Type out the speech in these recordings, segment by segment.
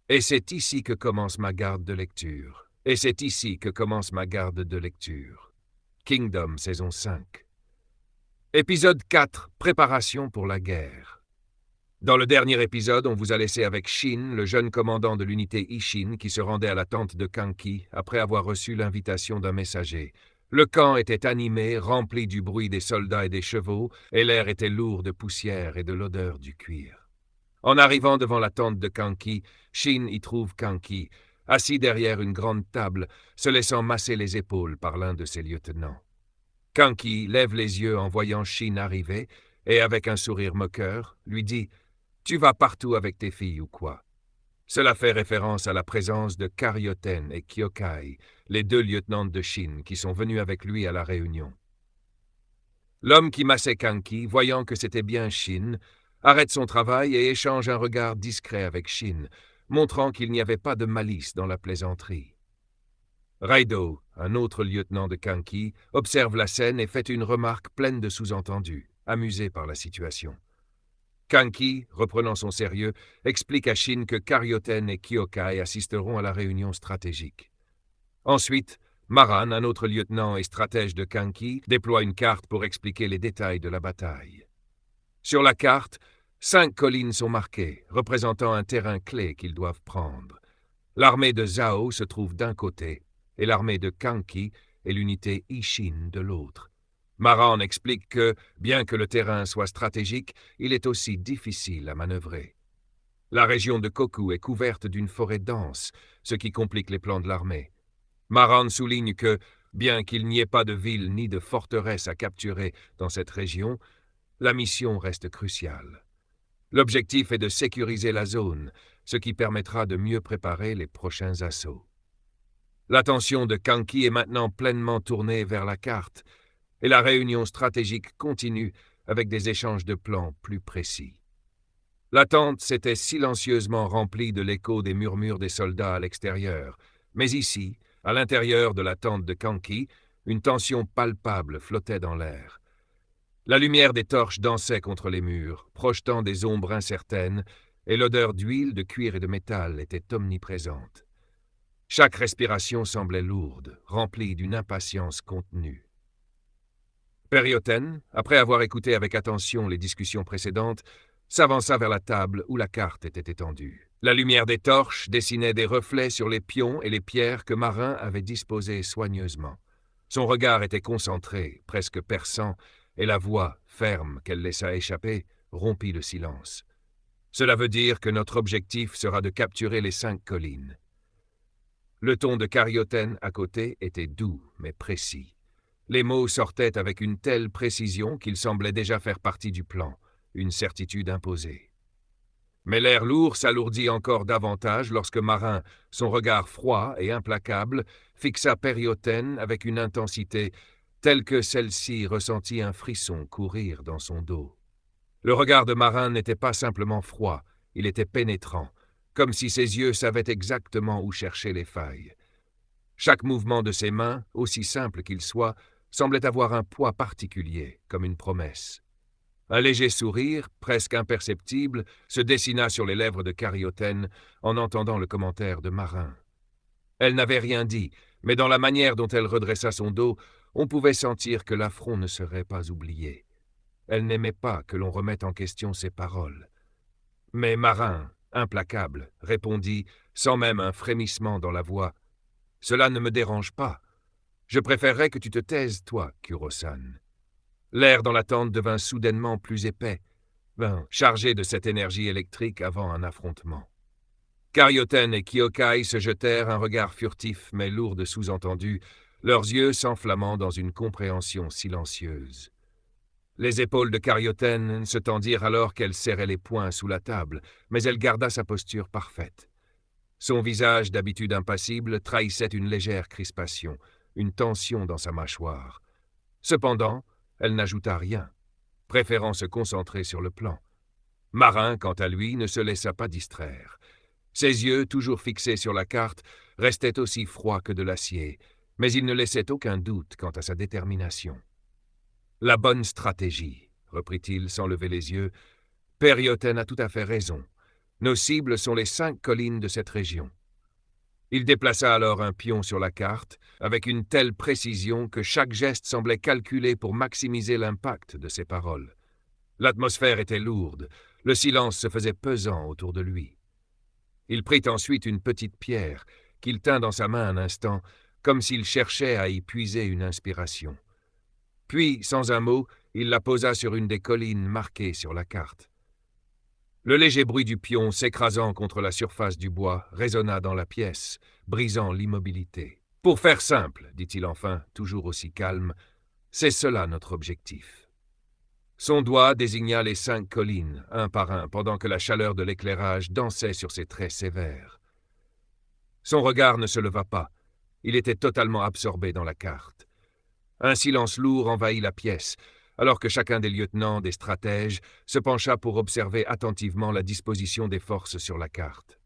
Et c'est ici que commence ma garde de lecture. Et c'est ici que commence ma garde de lecture. Kingdom, saison 5. Épisode 4. Préparation pour la guerre. Dans le dernier épisode, on vous a laissé avec Shin, le jeune commandant de l'unité Ishin, qui se rendait à la tente de Kanki après avoir reçu l'invitation d'un messager. Le camp était animé, rempli du bruit des soldats et des chevaux, et l'air était lourd de poussière et de l'odeur du cuir. En arrivant devant la tente de Kanki, Shin y trouve Kanki, assis derrière une grande table, se laissant masser les épaules par l'un de ses lieutenants. Kanki lève les yeux en voyant Shin arriver, et avec un sourire moqueur, lui dit « Tu vas partout avec tes filles ou quoi ?» Cela fait référence à la présence de Karyoten et Kyokai, les deux lieutenants de Shin qui sont venus avec lui à la réunion. L'homme qui massait Kanki, voyant que c'était bien Shin, arrête son travail et échange un regard discret avec Shin, montrant qu'il n'y avait pas de malice dans la plaisanterie. Raido, un autre lieutenant de Kanki, observe la scène et fait une remarque pleine de sous-entendus, amusé par la situation. Kanki, reprenant son sérieux, explique à Shin que Karyoten et Kyokai assisteront à la réunion stratégique. Ensuite, Maran, un autre lieutenant et stratège de Kanki, déploie une carte pour expliquer les détails de la bataille. Sur la carte, 5 collines sont marquées, représentant un terrain clé qu'ils doivent prendre. L'armée de Zhao se trouve d'un côté, et l'armée de Kanki et l'unité Ishin de l'autre. Maran explique que, bien que le terrain soit stratégique, il est aussi difficile à manœuvrer. La région de Koku est couverte d'une forêt dense, ce qui complique les plans de l'armée. Maran souligne que, bien qu'il n'y ait pas de ville ni de forteresse à capturer dans cette région, la mission reste cruciale. L'objectif est de sécuriser la zone, ce qui permettra de mieux préparer les prochains assauts. L'attention de Kanki est maintenant pleinement tournée vers la carte, et la réunion stratégique continue avec des échanges de plans plus précis. La tente s'était silencieusement remplie de l'écho des murmures des soldats à l'extérieur, mais ici, à l'intérieur de la tente de Kanki, une tension palpable flottait dans l'air. La lumière des torches dansait contre les murs, projetant des ombres incertaines, et l'odeur d'huile, de cuir et de métal était omniprésente. Chaque respiration semblait lourde, remplie d'une impatience contenue. Perioten, après avoir écouté avec attention les discussions précédentes, s'avança vers la table où la carte était étendue. La lumière des torches dessinait des reflets sur les pions et les pierres que Marin avait disposés soigneusement. Son regard était concentré, presque perçant, et la voix, ferme qu'elle laissa échapper, rompit le silence. Cela veut dire que notre objectif sera de capturer les 5 collines. Le ton de Karyoten à côté était doux, mais précis. Les mots sortaient avec une telle précision qu'ils semblaient déjà faire partie du plan, une certitude imposée. Mais l'air lourd s'alourdit encore davantage lorsque Marin, son regard froid et implacable, fixa Perioten avec une intensité telle que celle-ci ressentit un frisson courir dans son dos. Le regard de Marin n'était pas simplement froid, il était pénétrant, comme si ses yeux savaient exactement où chercher les failles. Chaque mouvement de ses mains, aussi simple qu'il soit, semblait avoir un poids particulier, comme une promesse. Un léger sourire, presque imperceptible, se dessina sur les lèvres de Karyoten en entendant le commentaire de Marin. Elle n'avait rien dit, mais dans la manière dont elle redressa son dos, on pouvait sentir que l'affront ne serait pas oublié. Elle n'aimait pas que l'on remette en question ses paroles. Mais Marin, implacable, répondit, sans même un frémissement dans la voix, « Cela ne me dérange pas. Je préférerais que tu te taises, toi, Kuro-san. » L'air dans la tente devint soudainement plus épais, chargé de cette énergie électrique avant un affrontement. Karyoten et Kyokai se jetèrent un regard furtif mais lourd de sous-entendus, leurs yeux s'enflammant dans une compréhension silencieuse. Les épaules de Karyoten se tendirent alors qu'elle serrait les poings sous la table, mais elle garda sa posture parfaite. Son visage, d'habitude impassible, trahissait une légère crispation, une tension dans sa mâchoire. Cependant, elle n'ajouta rien, préférant se concentrer sur le plan. Marin, quant à lui, ne se laissa pas distraire. Ses yeux, toujours fixés sur la carte, restaient aussi froids que de l'acier, mais il ne laissait aucun doute quant à sa détermination. « La bonne stratégie, reprit-il sans lever les yeux. Perioten a tout à fait raison. Nos cibles sont les 5 collines de cette région. Il déplaça alors un pion sur la carte, avec une telle précision que chaque geste semblait calculé pour maximiser l'impact de ses paroles. L'atmosphère était lourde, le silence se faisait pesant autour de lui. Il prit ensuite une petite pierre, qu'il tint dans sa main un instant, comme s'il cherchait à y puiser une inspiration. Puis, sans un mot, il la posa sur une des collines marquées sur la carte. Le léger bruit du pion s'écrasant contre la surface du bois résonna dans la pièce, brisant l'immobilité. « Pour faire simple, dit-il enfin, toujours aussi calme, c'est cela notre objectif. » Son doigt désigna les 5 collines, un par un, pendant que la chaleur de l'éclairage dansait sur ses traits sévères. Son regard ne se leva pas. Il était totalement absorbé dans la carte. Un silence lourd envahit la pièce, alors que chacun des lieutenants, des stratèges, se pencha pour observer attentivement la disposition des forces sur la carte.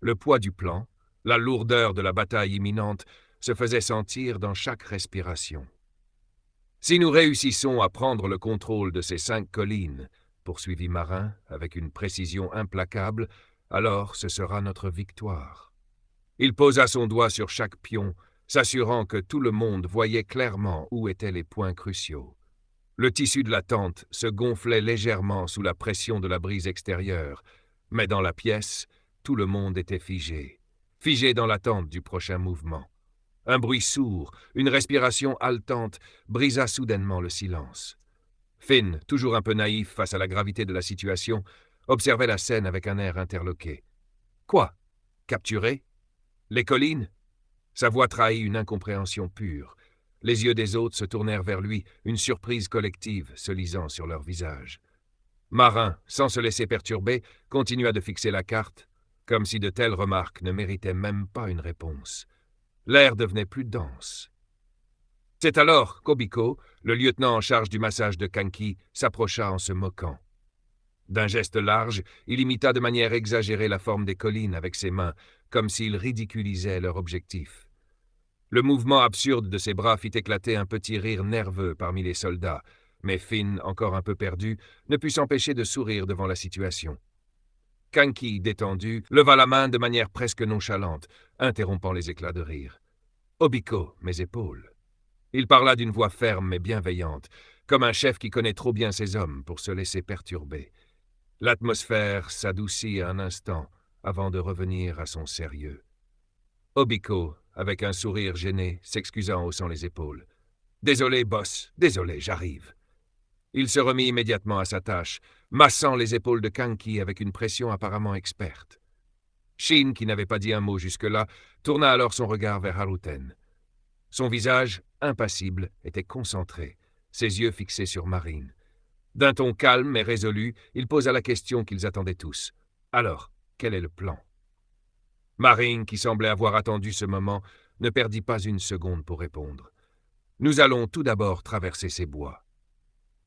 Le poids du plan, la lourdeur de la bataille imminente, se faisaient sentir dans chaque respiration. Si nous réussissons à prendre le contrôle de ces 5 collines, poursuivit Marin avec une précision implacable, alors ce sera notre victoire. Il posa son doigt sur chaque pion, s'assurant que tout le monde voyait clairement où étaient les points cruciaux. Le tissu de la tente se gonflait légèrement sous la pression de la brise extérieure, mais dans la pièce, tout le monde était figé dans l'attente du prochain mouvement. Un bruit sourd, une respiration haletante, brisa soudainement le silence. Finn, toujours un peu naïf face à la gravité de la situation, observait la scène avec un air interloqué. « Quoi? Capturé? Les collines ?» Sa voix trahit une incompréhension pure. Les yeux des autres se tournèrent vers lui, une surprise collective se lisant sur leurs visages. Marin, sans se laisser perturber, continua de fixer la carte, comme si de telles remarques ne méritaient même pas une réponse. L'air devenait plus dense. C'est alors qu'Obiko, le lieutenant en charge du massage de Kanki, s'approcha en se moquant. D'un geste large, il imita de manière exagérée la forme des collines avec ses mains, comme s'il ridiculisait leur objectif. Le mouvement absurde de ses bras fit éclater un petit rire nerveux parmi les soldats, mais Finn, encore un peu perdu, ne put s'empêcher de sourire devant la situation. Kanki, détendu, leva la main de manière presque nonchalante, interrompant les éclats de rire. « Obiko, mes épaules. » Il parla d'une voix ferme mais bienveillante, comme un chef qui connaît trop bien ses hommes pour se laisser perturber. L'atmosphère s'adoucit un instant avant de revenir à son sérieux. Obiko, avec un sourire gêné, s'excusa en haussant les épaules. « Désolé, boss, désolé, j'arrive. » Il se remit immédiatement à sa tâche, massant les épaules de Kanki avec une pression apparemment experte. Shin, qui n'avait pas dit un mot jusque-là, tourna alors son regard vers Haruten. Son visage, impassible, était concentré, ses yeux fixés sur Marine. D'un ton calme mais résolu, il posa la question qu'ils attendaient tous. « Alors, quel est le plan ?» Marine, qui semblait avoir attendu ce moment, ne perdit pas une seconde pour répondre. « Nous allons tout d'abord traverser ces bois.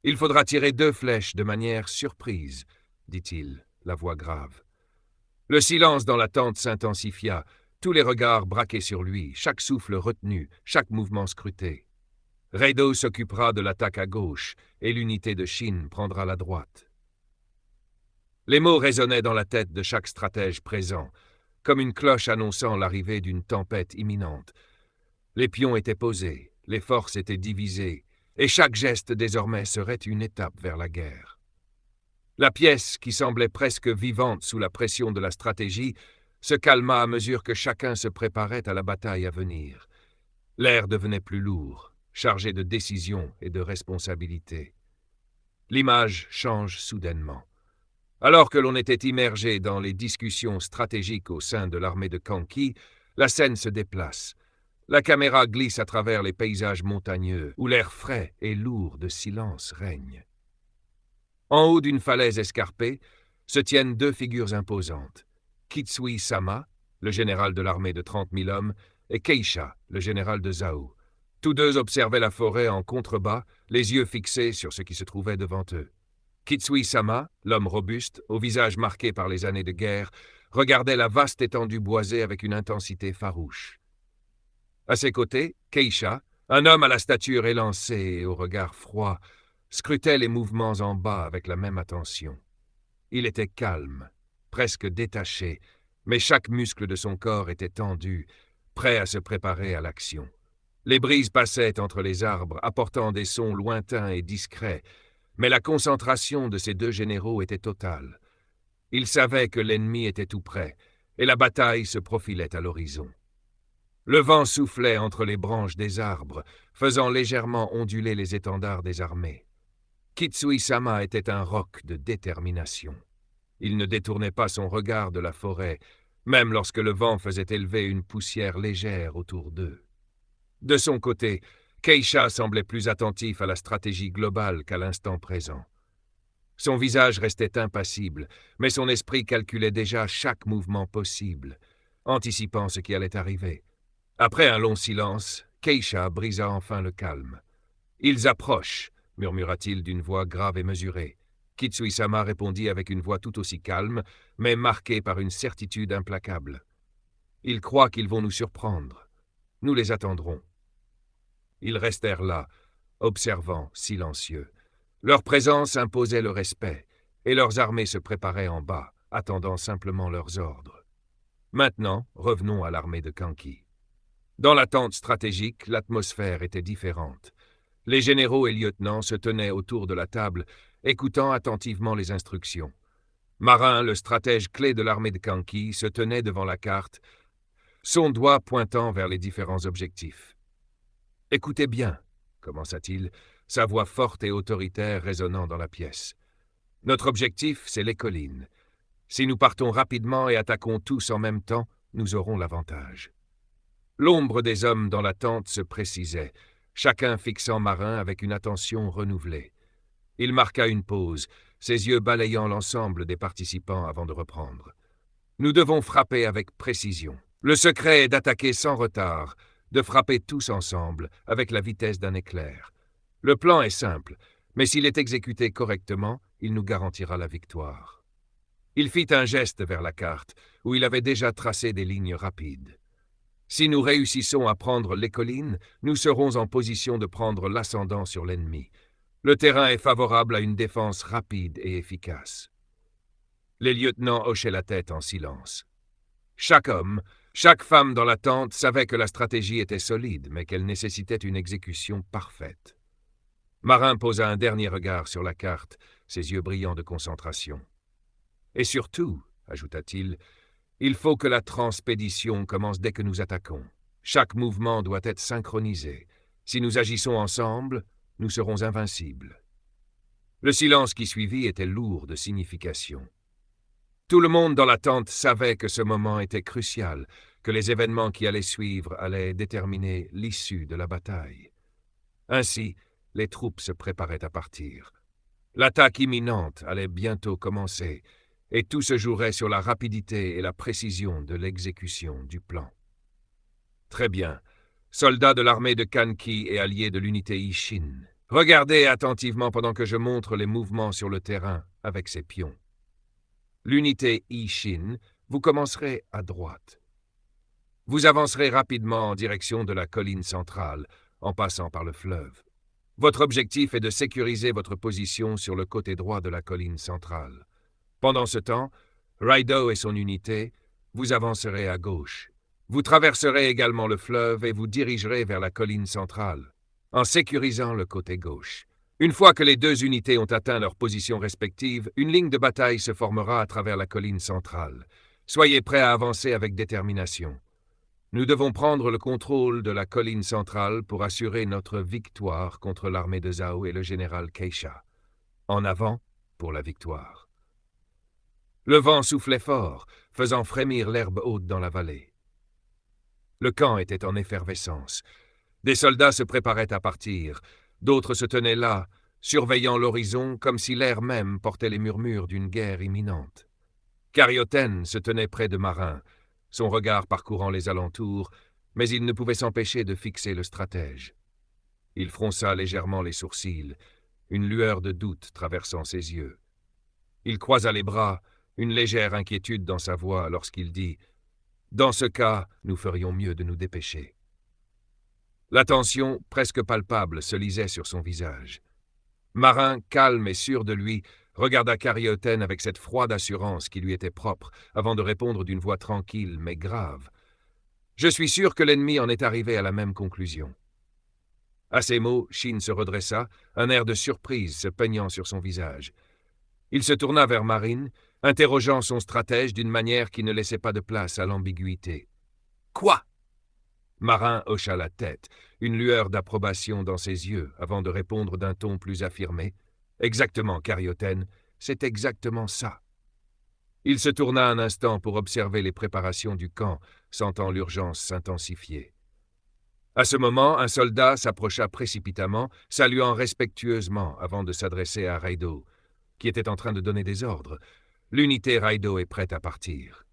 Il faudra tirer 2 flèches de manière surprise, dit-il, la voix grave. Le silence dans la tente s'intensifia, tous les regards braqués sur lui, chaque souffle retenu, chaque mouvement scruté. Reido s'occupera de l'attaque à gauche et l'unité de Shin prendra la droite. Les mots résonnaient dans la tête de chaque stratège présent, comme une cloche annonçant l'arrivée d'une tempête imminente. Les pions étaient posés, les forces étaient divisées, et chaque geste désormais serait une étape vers la guerre. La pièce, qui semblait presque vivante sous la pression de la stratégie, se calma à mesure que chacun se préparait à la bataille à venir. L'air devenait plus lourd, chargé de décision et de responsabilité. L'image change soudainement. Alors que l'on était immergé dans les discussions stratégiques au sein de l'armée de Kanki, la scène se déplace. La caméra glisse à travers les paysages montagneux, où l'air frais et lourd de silence règne. En haut d'une falaise escarpée, se tiennent 2 figures imposantes. Kitsui-sama, le général de l'armée de 30 000 hommes, et Keisha, le général de Zhao. Tous 2 observaient la forêt en contrebas, les yeux fixés sur ce qui se trouvait devant eux. Kitsui-sama, l'homme robuste, au visage marqué par les années de guerre, regardait la vaste étendue boisée avec une intensité farouche. À ses côtés, Keisha, un homme à la stature élancée et au regard froid, scrutait les mouvements en bas avec la même attention. Il était calme, presque détaché, mais chaque muscle de son corps était tendu, prêt à se préparer à l'action. Les brises passaient entre les arbres, apportant des sons lointains et discrets, mais la concentration de ces deux généraux était totale. Ils savaient que l'ennemi était tout près, et la bataille se profilait à l'horizon. Le vent soufflait entre les branches des arbres, faisant légèrement onduler les étendards des armées. Kitsui-sama était un roc de détermination. Il ne détournait pas son regard de la forêt, même lorsque le vent faisait élever une poussière légère autour d'eux. De son côté, Keisha semblait plus attentif à la stratégie globale qu'à l'instant présent. Son visage restait impassible, mais son esprit calculait déjà chaque mouvement possible, anticipant ce qui allait arriver. Après un long silence, Keisha brisa enfin le calme. « Ils approchent », murmura-t-il d'une voix grave et mesurée. Kitsui-sama répondit avec une voix tout aussi calme, mais marquée par une certitude implacable. « Ils croient qu'ils vont nous surprendre. Nous les attendrons. » Ils restèrent là, observant, silencieux. Leur présence imposait le respect, et leurs armées se préparaient en bas, attendant simplement leurs ordres. Maintenant, revenons à l'armée de Kanki. Dans la tente stratégique, l'atmosphère était différente. Les généraux et lieutenants se tenaient autour de la table, écoutant attentivement les instructions. Marin, le stratège clé de l'armée de Kanki, se tenait devant la carte, son doigt pointant vers les différents objectifs. « Écoutez bien », commença-t-il, sa voix forte et autoritaire résonnant dans la pièce. « Notre objectif, c'est les collines. Si nous partons rapidement et attaquons tous en même temps, nous aurons l'avantage. » L'ombre des hommes dans la tente se précisait, chacun fixant Marin avec une attention renouvelée. Il marqua une pause, ses yeux balayant l'ensemble des participants avant de reprendre. « Nous devons frapper avec précision. Le secret est d'attaquer sans retard, de frapper tous ensemble, avec la vitesse d'un éclair. Le plan est simple, mais s'il est exécuté correctement, il nous garantira la victoire. » Il fit un geste vers la carte, où il avait déjà tracé des lignes rapides. « Si nous réussissons à prendre les collines, nous serons en position de prendre l'ascendant sur l'ennemi. Le terrain est favorable à une défense rapide et efficace. » Les lieutenants hochaient la tête en silence. Chaque homme, chaque femme dans la tente savait que la stratégie était solide, mais qu'elle nécessitait une exécution parfaite. Marin posa un dernier regard sur la carte, ses yeux brillants de concentration. « Et surtout, » ajouta-t-il, « il faut que la transpédition commence dès que nous attaquons. Chaque mouvement doit être synchronisé. Si nous agissons ensemble, nous serons invincibles. » Le silence qui suivit était lourd de signification. Tout le monde dans la tente savait que ce moment était crucial, que les événements qui allaient suivre allaient déterminer l'issue de la bataille. Ainsi, les troupes se préparaient à partir. L'attaque imminente allait bientôt commencer, et tout se jouerait sur la rapidité et la précision de l'exécution du plan. Très bien. Soldats de l'armée de Kanki et alliés de l'unité Ishin, regardez attentivement pendant que je montre les mouvements sur le terrain avec ces pions. L'unité Ishin, vous commencerez à droite. Vous avancerez rapidement en direction de la colline centrale, en passant par le fleuve. Votre objectif est de sécuriser votre position sur le côté droit de la colline centrale. Pendant ce temps, Raido et son unité, vous avancerez à gauche. Vous traverserez également le fleuve et vous dirigerez vers la colline centrale, en sécurisant le côté gauche. Une fois que les deux unités ont atteint leurs positions respectives, une ligne de bataille se formera à travers la colline centrale. Soyez prêts à avancer avec détermination. Nous devons prendre le contrôle de la colline centrale pour assurer notre victoire contre l'armée de Zhao et le général Keisha. En avant pour la victoire. Le vent soufflait fort, faisant frémir l'herbe haute dans la vallée. Le camp était en effervescence. Des soldats se préparaient à partir. D'autres se tenaient là, surveillant l'horizon comme si l'air même portait les murmures d'une guerre imminente. Carioten se tenait près de Marin, son regard parcourant les alentours, mais il ne pouvait s'empêcher de fixer le stratège. Il fronça légèrement les sourcils, une lueur de doute traversant ses yeux. Il croisa les bras, une légère inquiétude dans sa voix lorsqu'il dit « Dans ce cas, nous ferions mieux de nous dépêcher. » La tension, presque palpable, se lisait sur son visage. Marin, calme et sûr de lui, regarda Carioten avec cette froide assurance qui lui était propre, avant de répondre d'une voix tranquille mais grave. « Je suis sûr que l'ennemi en est arrivé à la même conclusion. » À ces mots, Shin se redressa, un air de surprise se peignant sur son visage. Il se tourna vers Marine, interrogeant son stratège d'une manière qui ne laissait pas de place à l'ambiguïté. « Quoi ?» Marin hocha la tête, une lueur d'approbation dans ses yeux, avant de répondre d'un ton plus affirmé. « Exactement, Carioten, c'est exactement ça. » Il se tourna un instant pour observer les préparations du camp, sentant l'urgence s'intensifier. À ce moment, un soldat s'approcha précipitamment, saluant respectueusement avant de s'adresser à Raido, qui était en train de donner des ordres. « L'unité Raido est prête à partir. »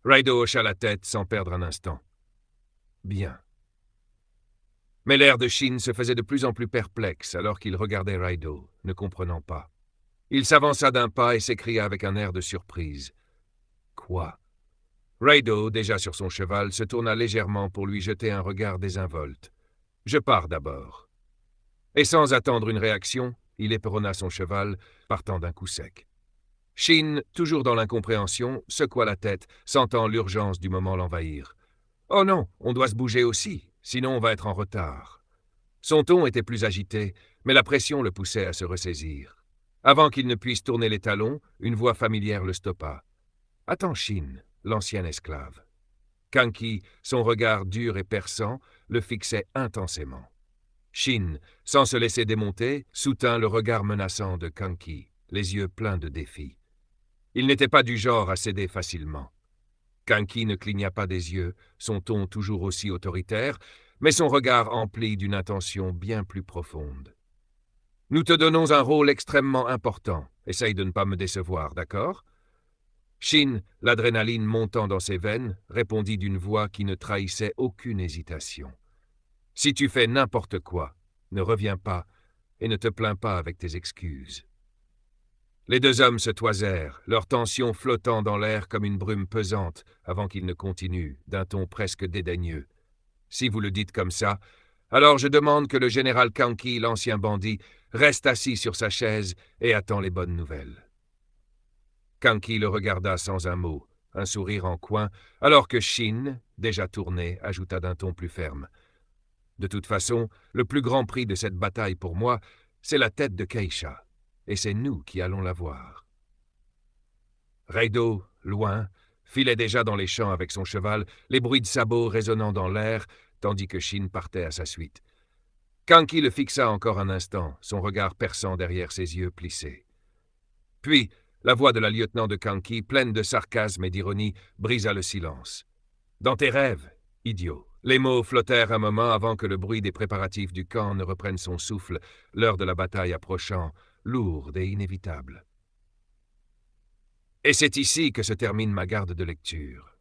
Raido hocha la tête sans perdre un instant. « Bien. » Mais l'air de Shin se faisait de plus en plus perplexe alors qu'il regardait Raido, ne comprenant pas. Il s'avança d'un pas et s'écria avec un air de surprise. « Quoi ?» Raido, déjà sur son cheval, se tourna légèrement pour lui jeter un regard désinvolte. « Je pars d'abord. » Et sans attendre une réaction, il éperonna son cheval, partant d'un coup sec. Shin, toujours dans l'incompréhension, secoua la tête, sentant l'urgence du moment l'envahir. « Oh non, on doit se bouger aussi, sinon on va être en retard. » Son ton était plus agité, mais la pression le poussait à se ressaisir. Avant qu'il ne puisse tourner les talons, une voix familière le stoppa. « Attends, Shin, l'ancien esclave. » Kanki, son regard dur et perçant, le fixait intensément. Shin, sans se laisser démonter, soutint le regard menaçant de Kanki, les yeux pleins de défi. Il n'était pas du genre à céder facilement. Kanki ne cligna pas des yeux, son ton toujours aussi autoritaire, mais son regard empli d'une intention bien plus profonde. « Nous te donnons un rôle extrêmement important. Essaye de ne pas me décevoir, d'accord ?» Shin, l'adrénaline montant dans ses veines, répondit d'une voix qui ne trahissait aucune hésitation. « Si tu fais n'importe quoi, ne reviens pas et ne te plains pas avec tes excuses. » Les deux hommes se toisèrent, leur tension flottant dans l'air comme une brume pesante, avant qu'ils ne continuent, d'un ton presque dédaigneux. « Si vous le dites comme ça, alors je demande que le général Kanki, l'ancien bandit, reste assis sur sa chaise et attend les bonnes nouvelles. » Kanki le regarda sans un mot, un sourire en coin, alors que Shin, déjà tourné, ajouta d'un ton plus ferme. « De toute façon, le plus grand prix de cette bataille pour moi, c'est la tête de Keisha, et c'est nous qui allons la voir. » Raido, loin, filait déjà dans les champs avec son cheval, les bruits de sabots résonnant dans l'air, tandis que Shin partait à sa suite. Kanki le fixa encore un instant, son regard perçant derrière ses yeux plissés. Puis, la voix de la lieutenant de Kanki, pleine de sarcasme et d'ironie, brisa le silence. « Dans tes rêves, idiot !» Les mots flottèrent un moment avant que le bruit des préparatifs du camp ne reprenne son souffle, l'heure de la bataille approchant, lourde et inévitable. Et c'est ici que se termine ma garde de lecture.